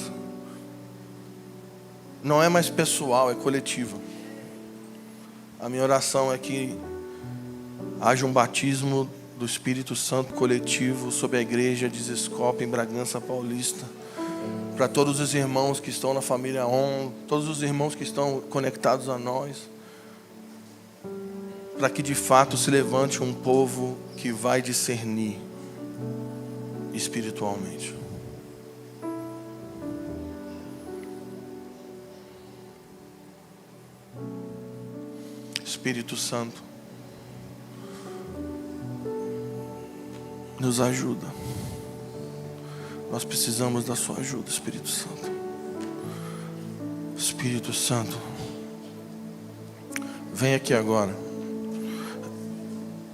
não é mais pessoal, é coletiva. A minha oração é que haja um batismo do Espírito Santo coletivo sobre a igreja de Zescope, em Bragança Paulista, para todos os irmãos que estão na família ON, todos os irmãos que estão conectados a nós, para que de fato se levante um povo que vai discernir espiritualmente. Espírito Santo, nos ajuda. Nós precisamos da sua ajuda, Espírito Santo. Espírito Santo, vem aqui agora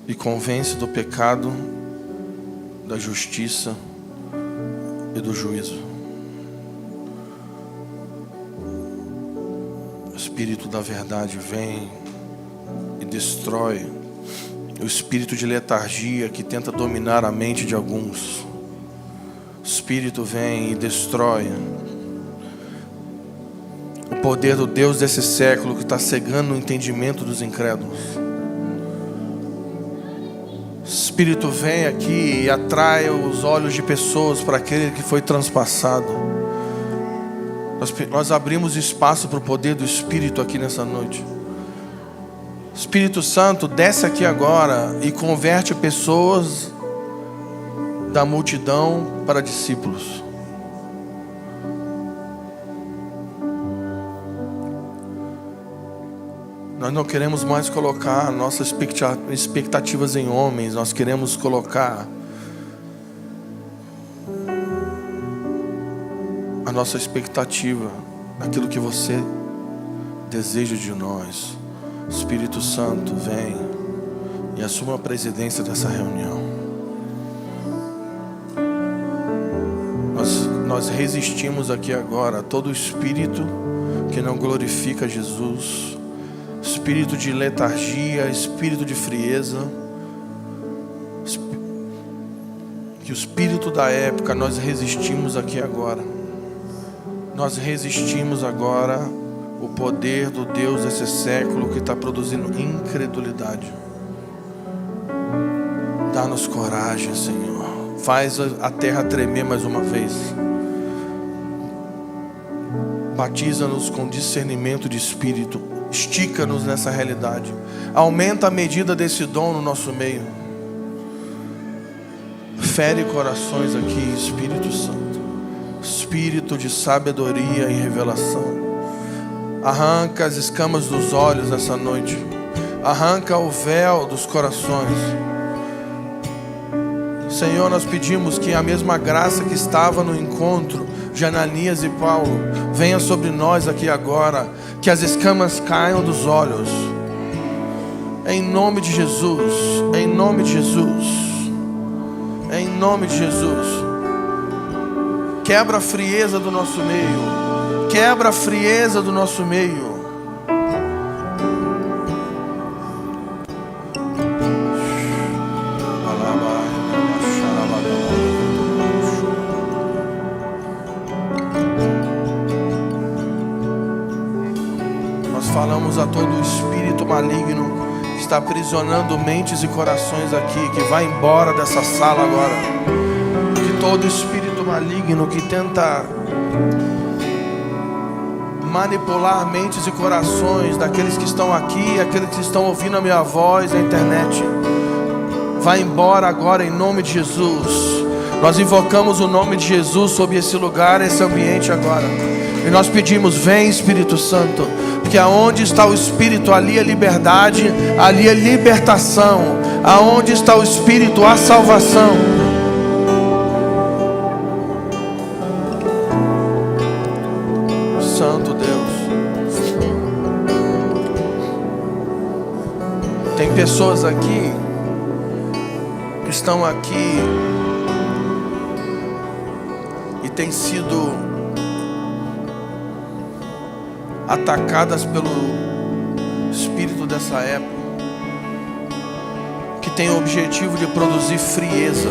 e convence do pecado, da justiça e do juízo. O Espírito da verdade vem e destrói o espírito de letargia que tenta dominar a mente de alguns. O Espírito vem e destrói o poder do Deus desse século que está cegando o entendimento dos incrédulos. O Espírito vem aqui e atrai os olhos de pessoas para aquele que foi transpassado. Nós abrimos espaço para o poder do Espírito aqui nessa noite. Espírito Santo, desce aqui agora e converte pessoas da multidão para discípulos. Nós não queremos mais colocar nossas expectativas em homens. Nós queremos colocar a nossa expectativa naquilo que você deseja de nós. Espírito Santo, vem e assuma a presidência dessa reunião. Nós resistimos aqui agora a todo espírito que não glorifica Jesus, espírito de letargia, espírito de frieza, que o espírito da época nós resistimos aqui agora. nós resistimos agora o poder do Deus desse século que está produzindo incredulidade. Dá-nos coragem, Senhor. Faz a terra tremer mais uma vez. Batiza-nos com discernimento de espírito. Estica-nos nessa realidade. Aumenta a medida desse dom no nosso meio. Fere corações aqui, Espírito Santo. Espírito de sabedoria e revelação. Arranca as escamas dos olhos nessa noite. Arranca o véu dos corações. Senhor, nós pedimos que a mesma graça que estava no encontro de Ananias e Paulo venha sobre nós aqui agora. Que as escamas caiam dos olhos. Em nome de Jesus. Em nome de Jesus. Em nome de Jesus. Quebra a frieza do nosso meio. Quebra a frieza do nosso meio. Nós falamos a todo espírito maligno que está aprisionando mentes e corações aqui, que vai embora dessa sala agora. Que todo espírito maligno que tenta manipular mentes e corações daqueles que estão aqui, aqueles que estão ouvindo a minha voz na internet, vai embora agora em nome de Jesus. Nós invocamos o nome de Jesus sobre esse lugar, esse ambiente agora. E nós pedimos, vem Espírito Santo, porque aonde está o Espírito, ali é liberdade, ali é libertação. Aonde está o Espírito, há salvação. Santo Deus. Tem pessoas aqui que estão aqui e têm sido atacadas pelo espírito dessa época, que tem o objetivo de produzir frieza,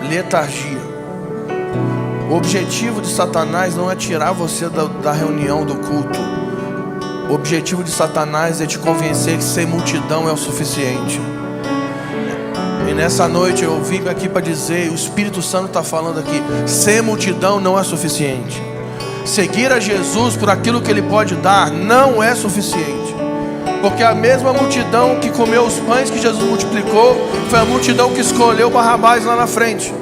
letargia. O objetivo de Satanás não é tirar você da reunião, do culto. O objetivo de Satanás é te convencer que ser multidão é o suficiente. E nessa noite eu vim aqui para dizer, o Espírito Santo está falando aqui, ser multidão não é suficiente. Seguir a Jesus por aquilo que Ele pode dar não é suficiente. Porque a mesma multidão que comeu os pães que Jesus multiplicou foi a multidão que escolheu Barrabás lá na frente.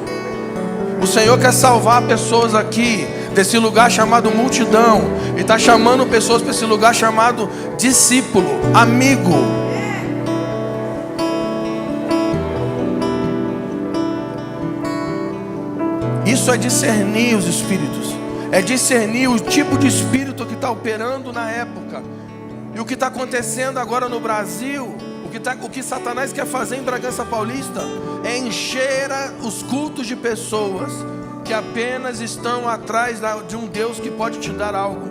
O Senhor quer salvar pessoas aqui desse lugar chamado multidão, e está chamando pessoas para esse lugar chamado discípulo, amigo. Isso é discernir os espíritos. É discernir o tipo de espírito que está operando na época. E o que está acontecendo agora no Brasil, o que Satanás quer fazer em Bragança Paulista, é encher os cultos de pessoas que apenas estão atrás de um Deus que pode te dar algo.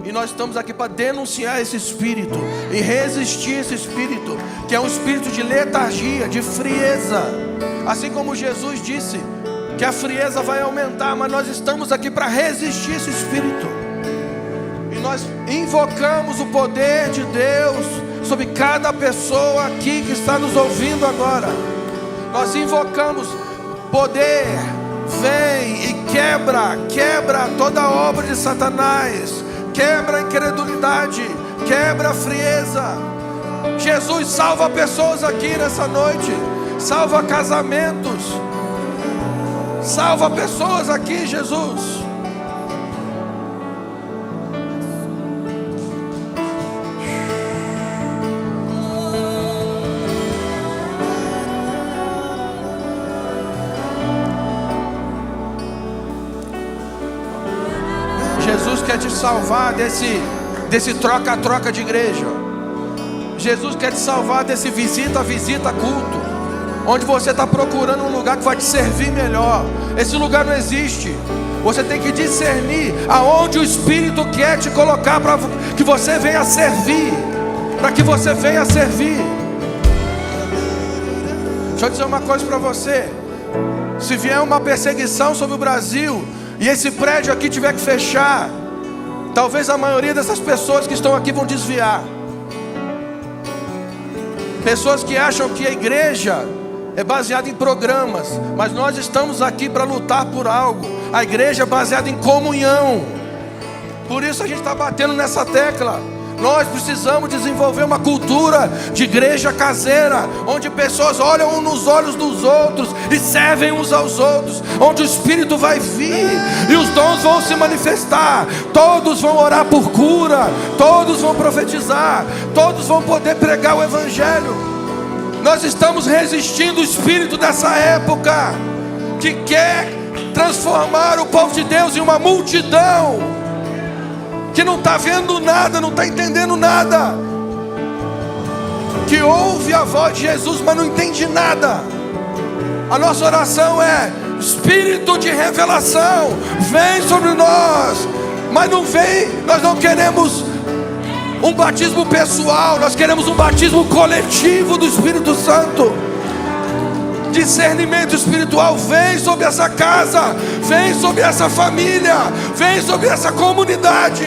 E nós estamos aqui para denunciar esse espírito e resistir esse espírito, que é um espírito de letargia, de frieza. Assim como Jesus disse que a frieza vai aumentar, mas nós estamos aqui para resistir esse espírito. E nós invocamos o poder de Deus sobre cada pessoa aqui que está nos ouvindo agora. Nós invocamos poder. Vem e quebra toda obra de Satanás. Quebra a incredulidade, quebra a frieza. Jesus, salva pessoas aqui nessa noite. Salva casamentos. Salva pessoas aqui, Jesus. Jesus quer te salvar desse troca-troca de igreja. Jesus quer te salvar desse visita-visita culto, onde você está procurando um lugar que vai te servir melhor. Esse lugar não existe. Você tem que discernir aonde o Espírito quer te colocar para que você venha servir. Para que você venha servir. Deixa eu dizer uma coisa para você. Se vier uma perseguição sobre o Brasil, e esse prédio aqui tiver que fechar, talvez a maioria dessas pessoas que estão aqui vão desviar. Pessoas que acham que a igreja é baseada em programas, mas nós estamos aqui para lutar por algo. A igreja é baseada em comunhão. Por isso a gente está batendo nessa tecla. Nós precisamos desenvolver uma cultura de igreja caseira, onde pessoas olham um nos olhos dos outros e servem uns aos outros, onde o Espírito vai vir e os dons vão se manifestar. Todos vão orar por cura, todos vão profetizar, todos vão poder pregar o Evangelho. Nós estamos resistindo o espírito dessa época, que quer transformar o povo de Deus em uma multidão que não está vendo nada, não está entendendo nada, que ouve a voz de Jesus, mas não entende nada. A nossa oração é: Espírito de revelação, vem sobre nós. Mas não vem, nós não queremos um batismo pessoal, nós queremos um batismo coletivo do Espírito Santo. Discernimento espiritual vem sobre essa casa, vem sobre essa família, vem sobre essa comunidade.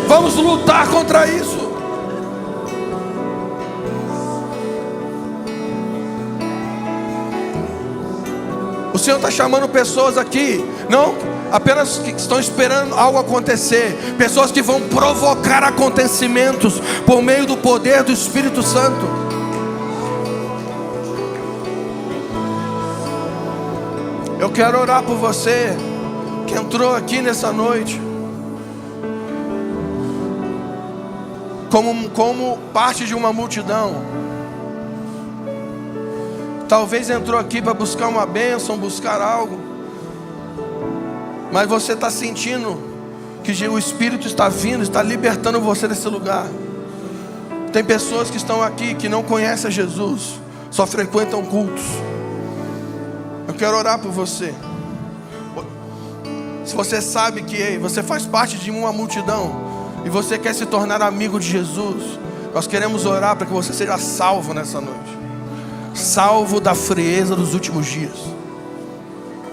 Vamos lutar contra isso. O Senhor está chamando pessoas aqui, não apenas que estão esperando algo acontecer, pessoas que vão provocar acontecimentos por meio do poder do Espírito Santo. Eu quero orar por você que entrou aqui nessa noite como parte de uma multidão. Talvez entrou aqui para buscar uma bênção, buscar algo, mas você está sentindo que o Espírito está vindo, está libertando você desse lugar. Tem pessoas que estão aqui que não conhecem Jesus, só frequentam cultos. Eu quero orar por você. Se você sabe que você faz parte de uma multidão e você quer se tornar amigo de Jesus, nós queremos orar para que você seja salvo nessa noite, salvo da frieza dos últimos dias.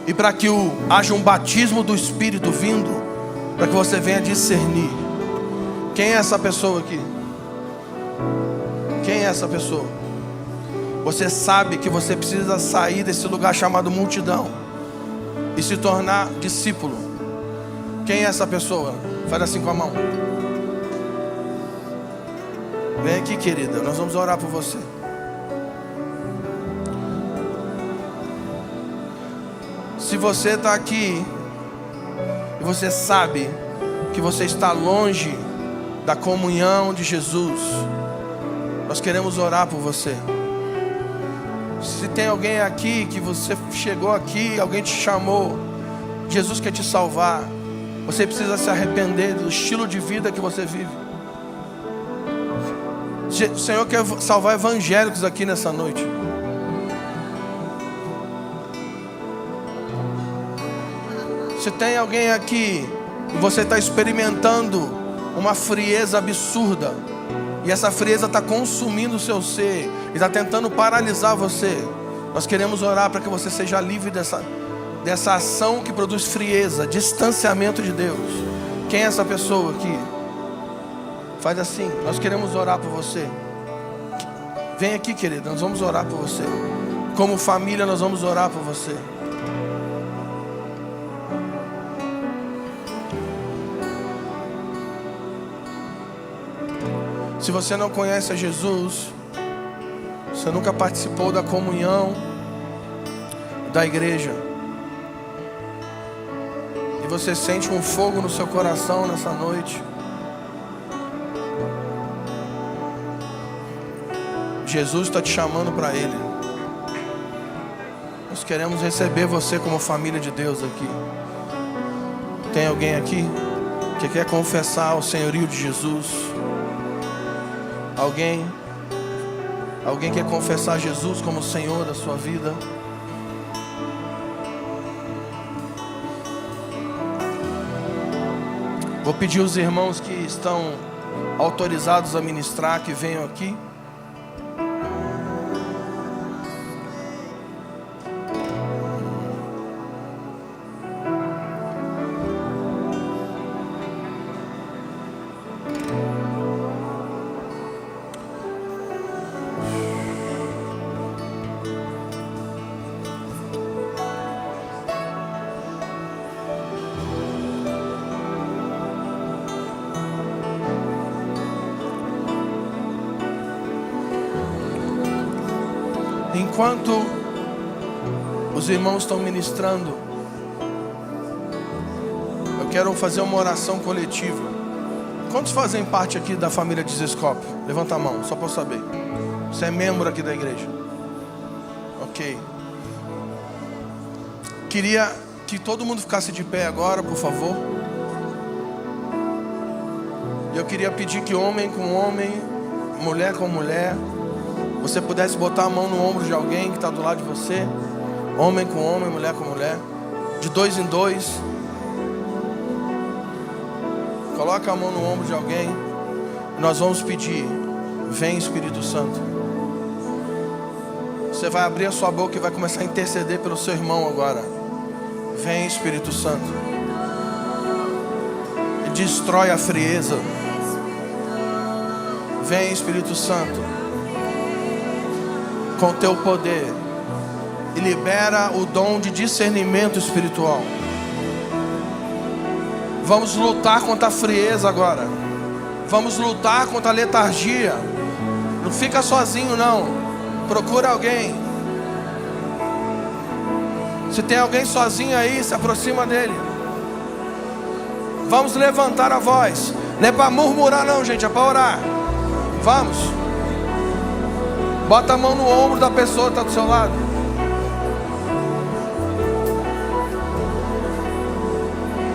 E para que haja um batismo do Espírito vindo, para que você venha discernir. Quem é essa pessoa aqui? Quem é essa pessoa? Você sabe que você precisa sair desse lugar chamado multidão e se tornar discípulo. Quem é essa pessoa? Faz assim com a mão. Vem aqui, querida, nós vamos orar por você. Se você está aqui e você sabe que você está longe da comunhão de Jesus, nós queremos orar por você. Se tem alguém aqui que você chegou aqui, alguém te chamou, Jesus quer te salvar, você precisa se arrepender do estilo de vida que você vive. O Senhor quer salvar evangélicos aqui nessa noite. Se tem alguém aqui e você está experimentando uma frieza absurda, e essa frieza está consumindo o seu ser e está tentando paralisar você, nós queremos orar para que você seja livre dessa ação que produz frieza, distanciamento de Deus. Quem é essa pessoa aqui? Faz assim, nós queremos orar por você. Vem aqui, querida, nós vamos orar por você. Como família, nós vamos orar por você. Se você não conhece a Jesus, você nunca participou da comunhão da igreja, e você sente um fogo no seu coração nessa noite, Jesus está te chamando para Ele. Nós queremos receber você como família de Deus aqui. Tem alguém aqui que quer confessar o senhorio de Jesus? Alguém quer confessar Jesus como Senhor da sua vida? Vou pedir aos irmãos que estão autorizados a ministrar que venham aqui. Enquanto os irmãos estão ministrando, eu quero fazer uma oração coletiva. Quantos fazem parte aqui da família Desescope? Levanta a mão, só para eu saber. Você é membro aqui da igreja? Ok. Queria que todo mundo ficasse de pé agora, por favor. E eu queria pedir que homem com homem, mulher com mulher, você pudesse botar a mão no ombro de alguém que está do lado de você. Homem com homem, mulher com mulher. De 2 em 2. Coloca a mão no ombro de alguém. Nós vamos pedir: vem Espírito Santo. Você vai abrir a sua boca e vai começar a interceder pelo seu irmão agora. Vem Espírito Santo. E destrói a frieza. Vem Espírito Santo, com teu poder, e libera o dom de discernimento espiritual. Vamos lutar contra a frieza agora. Vamos lutar contra a letargia. Não fica sozinho não. Procura alguém. Se tem alguém sozinho aí, se aproxima dele. Vamos levantar a voz. Não é para murmurar não, gente, é para orar. Vamos. Bota a mão no ombro da pessoa que está do seu lado.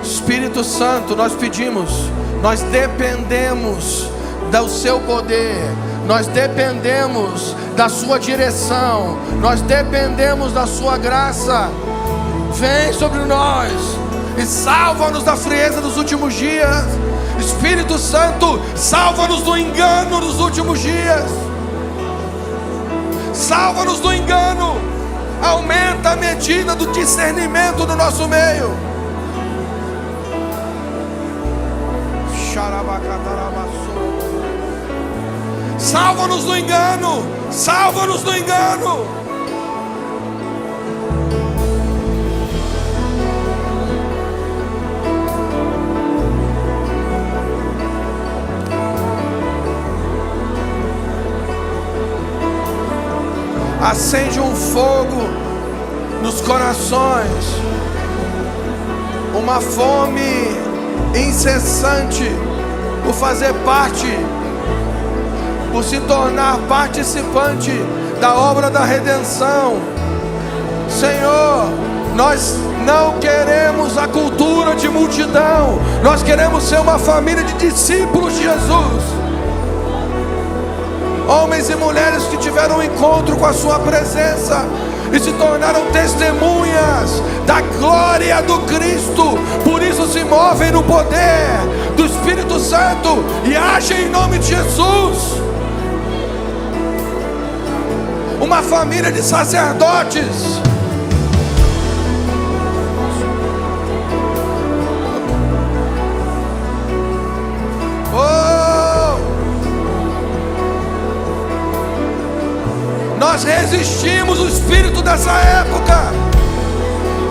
Espírito Santo, nós pedimos, nós dependemos do seu poder, nós dependemos da sua direção, nós dependemos da sua graça. Vem sobre nós e salva-nos da frieza dos últimos dias. Espírito Santo, salva-nos do engano nos últimos dias. Salva-nos do engano. Aumenta a medida do discernimento do nosso meio. Salva-nos do engano. Salva-nos do engano. Acende um fogo nos corações, uma fome incessante por fazer parte, por se tornar participante da obra da redenção. Senhor, nós não queremos a cultura de multidão, nós queremos ser uma família de discípulos de Jesus. Homens e mulheres que tiveram um encontro com a sua presença e se tornaram testemunhas da glória do Cristo. Por isso se movem no poder do Espírito Santo e agem em nome de Jesus. Uma família de sacerdotes. Nós resistimos o espírito dessa época.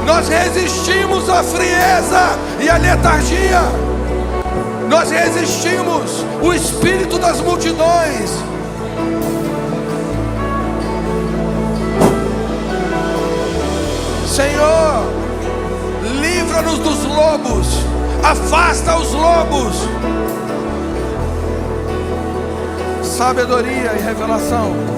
Nós resistimos a frieza e a letargia. Nós resistimos o espírito das multidões. Senhor, livra-nos dos lobos. Afasta os lobos. Sabedoria e revelação.